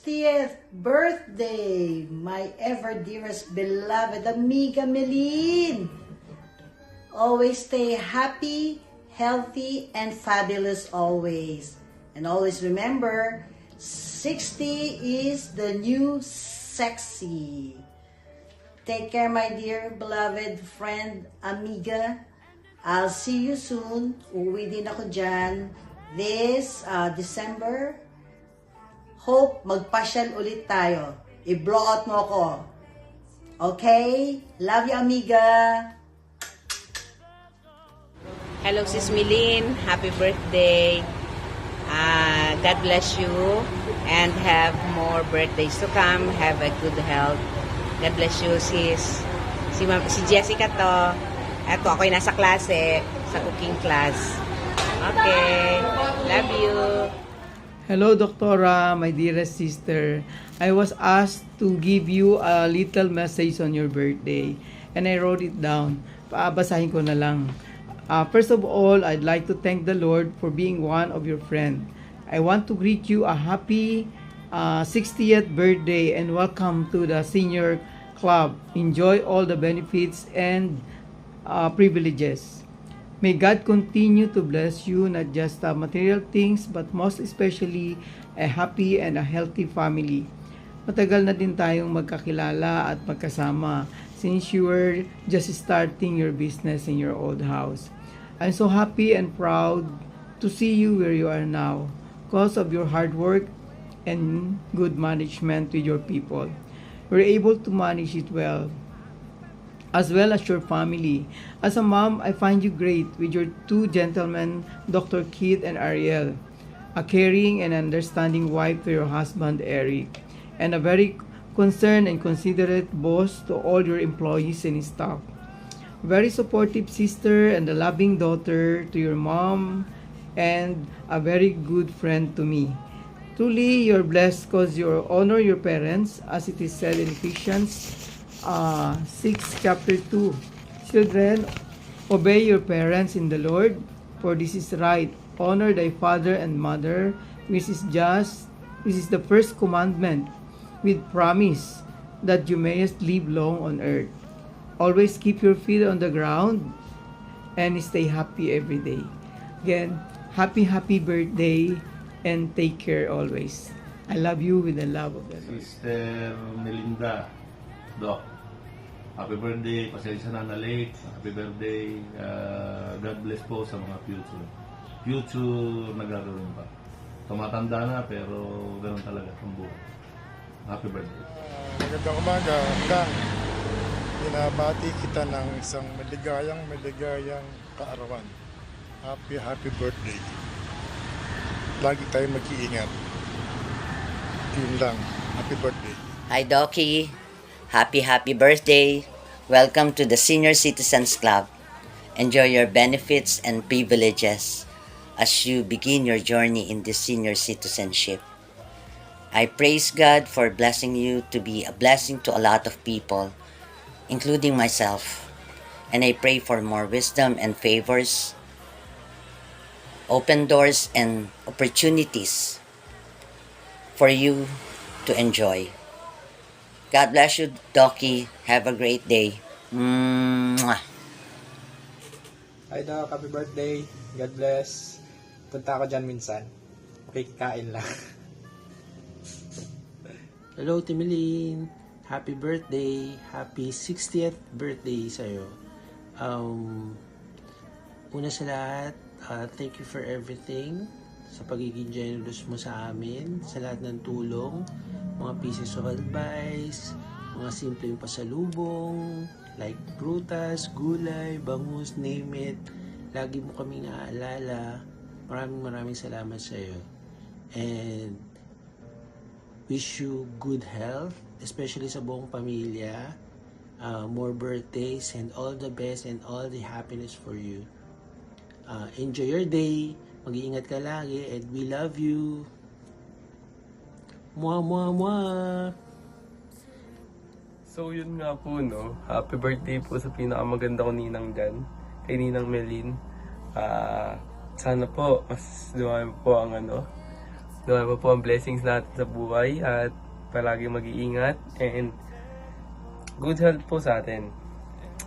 60th birthday, my ever dearest beloved amiga Melin. Always stay happy, healthy, and fabulous always. And always remember, 60 is the new sexy. Take care, my dear beloved friend, amiga. I'll see you soon. Uwi din ako dyan this December. Hope magpasyal ulit tayo. I-blow out mo ako. Okay? Love you, amiga. Hello, Sis Milin. Happy birthday. God bless you and have more birthdays to come. Have a good health. God bless you, sis. Si Jessica to. Eto, ako'y nasa klase, sa cooking class. Okay. Love you. Hello, Doctora, my dearest sister. I was asked to give you a little message on your birthday, and I wrote it down. Basahin ko na lang. First of all, I'd like to thank the Lord for being one of your friends. I want to greet you a happy 60th birthday and welcome to the senior club. Enjoy all the benefits and privileges. May God continue to bless you, not just material things, but most especially a happy and a healthy family. Matagal na din tayong magkakilala at magkasama since you were just starting your business in your old house. I'm so happy and proud to see you where you are now because of your hard work and good management with your people. We're able to manage it well, as well as your family. As a mom, I find you great with your two gentlemen, Dr. Keith and Ariel, a caring and understanding wife to your husband, Eric, and a very concerned and considerate boss to all your employees and staff. Very supportive sister and a loving daughter to your mom, and a very good friend to me. Truly, you're blessed because you honor your parents, as it is said in Ephesians 6 chapter 2. Children, obey your parents in the Lord, for this is right. Honor thy father and mother, which is just, this is the first commandment, with promise that you mayest live long on earth. Always keep your feet on the ground and stay happy every day. Again, happy birthday and take care always. I love you with the love of the Lord. Sister Melinda, Doc, happy birthday, pasensya na late, happy birthday, God bless po sa mga future na gagawin pa. Tumatanda na pero ganun talaga ang buhay. Happy birthday. Magandang umaga, Kang. Binabati kita ng isang maligayang kaarawan. Happy birthday. Lagi tayong mag-iingat. Yun lang. Happy birthday. Hi, Doki. Happy birthday. Welcome to the Senior Citizens Club. Enjoy your benefits and privileges as you begin your journey in this senior citizenship. I praise God for blessing you to be a blessing to a lot of people, including myself. And I pray for more wisdom and favors, open doors and opportunities for you to enjoy. God bless you, Doki. Have a great day. Mwah. Hi Doc, happy birthday. God bless. Punta ako dyan minsan. Makikikain lang. Hello, Timilin. Happy birthday. Happy 60th birthday sa'yo. Una sa lahat, thank you for everything. Sa pagiging generous mo sa amin, sa lahat ng tulong, mga pieces of advice, mga simpleng pasalubong, like prutas, gulay, bangus, name it. Lagi mo kaming naaalala. Maraming salamat sa'yo. And wish you good health, especially sa buong pamilya, more birthdays, and all the best and all the happiness for you. Enjoy your day, mag-iingat ka lagi, and we love you. Mwah. So yun nga po, no, happy birthday po sa pinakamaganda ko ninang dyan, kay Ninang Melin. Sana po mas dumami po ang Nawa po ang blessings natin sa buhay at palagi mag-iingat and good health po sa atin.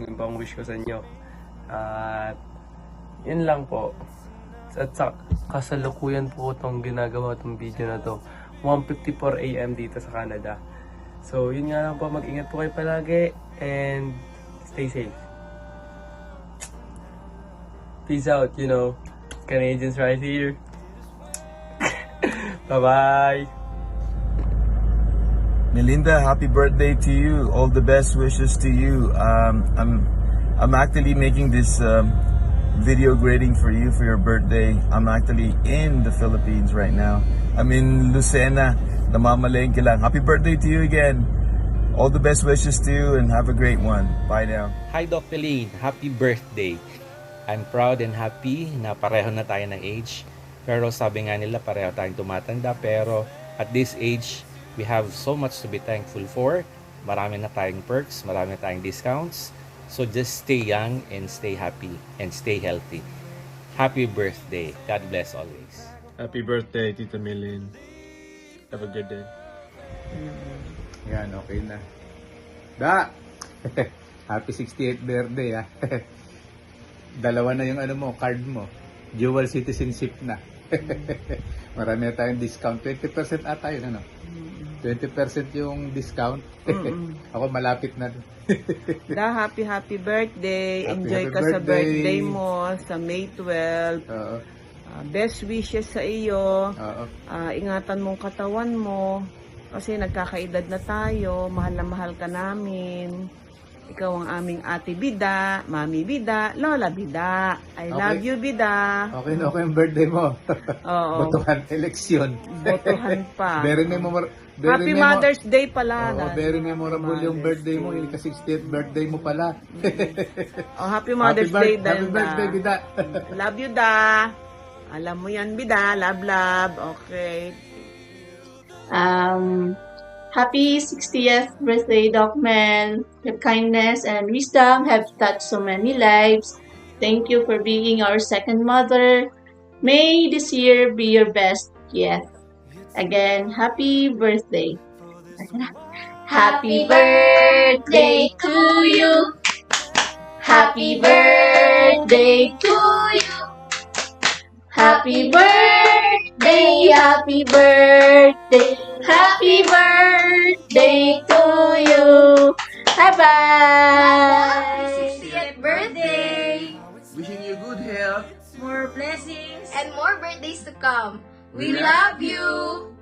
Yun po ang wish ko sa inyo. At yun lang po. At sa kasalukuyan po itong ginagawa itong video na to. 1:54 AM dito sa Canada. So yun nga lang po, mag-ingat po kayo palagi and stay safe. Peace out, you know. Canadians right here. Bye-bye. Melinda, happy birthday to you. All the best wishes to you. I'm actually making this video grading for you for your birthday. I'm actually in the Philippines right now. I'm in Lucena. Namamalengke lang. Happy birthday to you again. All the best wishes to you and have a great one. Bye now. Hi Doc Feline, happy birthday. I'm proud and happy na pareho na tayo ng age. Pero sabi nga nila pareho tayong tumatanda. Pero at this age, we have so much to be thankful for. Marami na tayong perks, marami na tayong discounts. So just stay young and stay happy and stay healthy. Happy birthday. God bless always. Happy birthday, Tita Milin. Have a good day. Yan, okay na. Da! Happy 68th birthday, ha? Dalawa na yung card mo. Dual citizenship na. Marami na tayong discount. 20% ata yun, 20% yung discount. Ako malapit na. Da, happy birthday. Enjoy Happy ka sa birthday mo sa May 12. Best wishes sa iyo. Ingatan mong katawan mo. Kasi nagkakaedad na tayo. Mahal na mahal ka namin. Ikaw ang aming ate Bida, mami Bida, lola Bida. I love you, Bida. Okay na okay ang birthday mo. Oo. Botohan, eleksyon. Botohan pa. Happy Mother's Day pala. Very memorable yung birthday mo. Yung 60th birthday mo pala. Happy Mother's Day din. Happy birthday, Bida. Love you, Da. Alam mo yan, Bida. Love. Okay. Happy 60th birthday, Doc Mel. Your kindness and wisdom have touched so many lives. Thank you for being our second mother. May this year be your best yet. Again, happy birthday. Happy birthday to you. Happy birthday to you. Happy birthday, happy birthday. Happy birthday to you. Bye-bye. 60th birthday. Wishing you good health. More blessings. And more birthdays to come. We love you.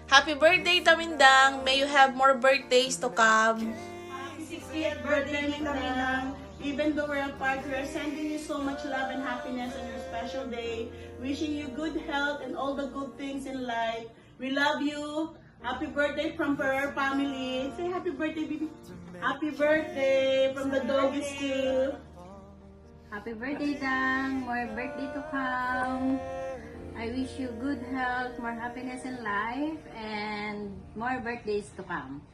Happy birthday, Tamindang. May you have more birthdays to come. Happy 60th birthday, Tamindang. Even though we're apart, we are sending you so much love and happiness on your special day. Wishing you good health and all the good things in life. We love you. Happy birthday from our family. Say happy birthday, baby. Happy birthday from the doggies too. Happy birthday, Dang. More birthday to come. I wish you good health, more happiness in life, and more birthdays to come.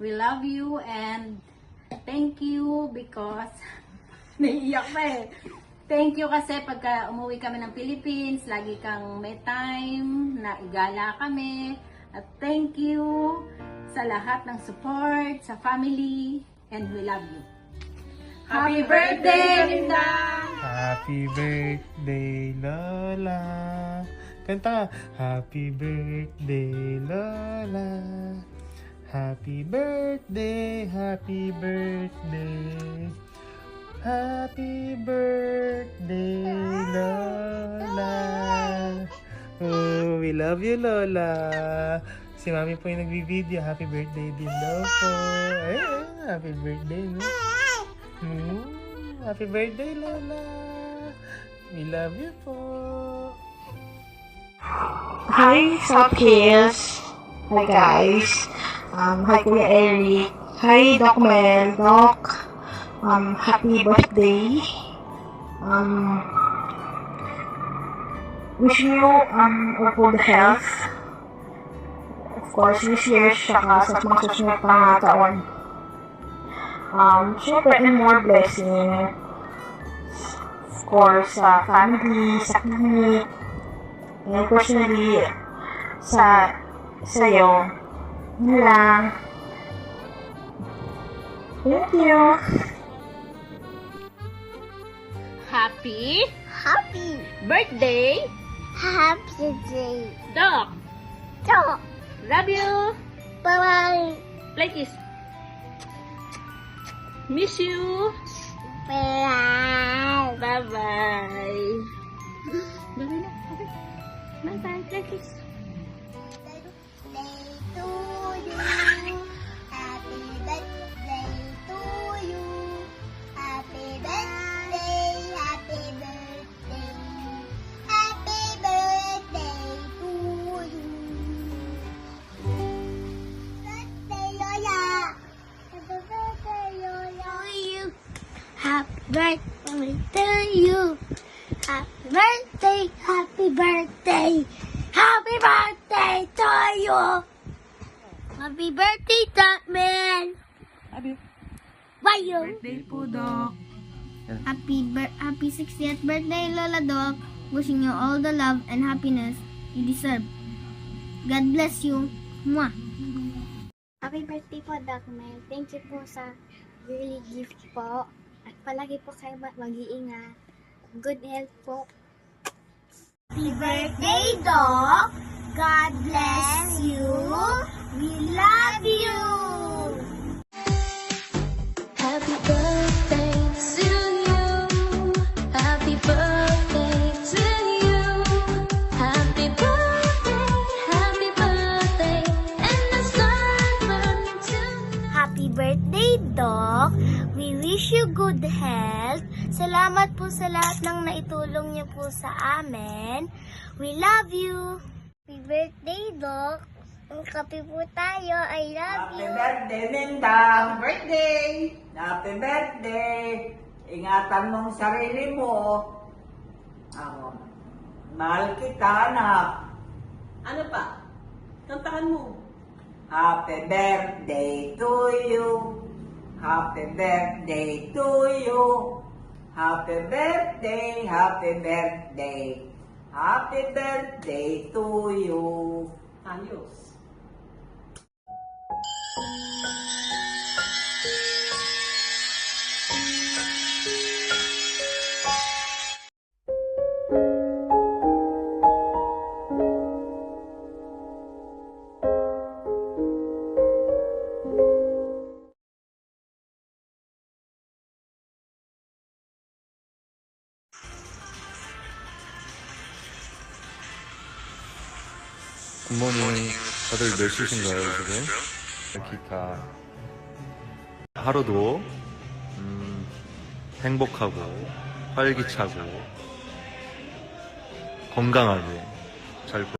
We love you and thank you because naiiyak pa eh. Thank you kasi pagka umuwi kami ng Philippines, lagi kang may time na igala kami. At thank you sa lahat ng support, sa family, and we love you. Happy birthday, Linda! Happy birthday, Lola! Kanta! Happy birthday, Lola! Happy birthday, happy birthday! Happy birthday, Lola! Oh, we love you, Lola! Si Mami po yung nagbibideo. Happy birthday din daw po. Ay, happy birthday, no? Happy birthday, Lola! We love you po! Hi, South Hills! Hi, guys! Hi, Kuya Eric! Hi, Doc Mel! Doc! Happy birthday. Wishing you all good health. Of course, this year, saka sa mga susunod pang taon. Syempre, and more blessing. Of course, sa family, sa clinic. And personally, sa'yo. Yun lang. Thank you. Happy birthday, Happy day. Doc. Talk. Love you. Bye-bye. Like this. Miss you. Bye. Bye-bye. Bye-bye na. Okay. Bye-bye. Like this. To you. Happy birthday to you. Happy birthday, happy birthday. Happy birthday to you. Birthday, Lola. Happy birthday, Lola. To you. Happy birthday to you. Happy birthday, happy birthday. Happy birthday to you. Happy birthday, Dogman. Bye, you. Birthday po, Doc. Happy 60th birthday, Lola Doc. Wishing you all the love and happiness you deserve. God bless you. Mwah. Happy birthday po, Dogman. Thank you po sa yearly gift po. At palagi po kayo mag-iingat. Good health po. Happy birthday, Doc. God bless you. We love you. Happy birthday to you. Happy birthday to you. Happy birthday, and the sun burning tonight. Happy birthday, Doc. We wish you good health. Salamat po sa lahat ng naitulong niyo po sa amin. We love you. Happy birthday, Doc. Ang kape po tayo. I love you. Happy birthday, Lindang! Birthday! Happy birthday! Ingatan mong sarili mo. Mahal kita, anak. Ano pa? Kantahan mo. Happy birthday to you. Happy birthday to you. Happy birthday, happy birthday. Happy birthday to you. Ayos. 굿모닝. 다들 몇 시신가요, 지금? 기타. 하루도 행복하고 활기차고 건강하게 잘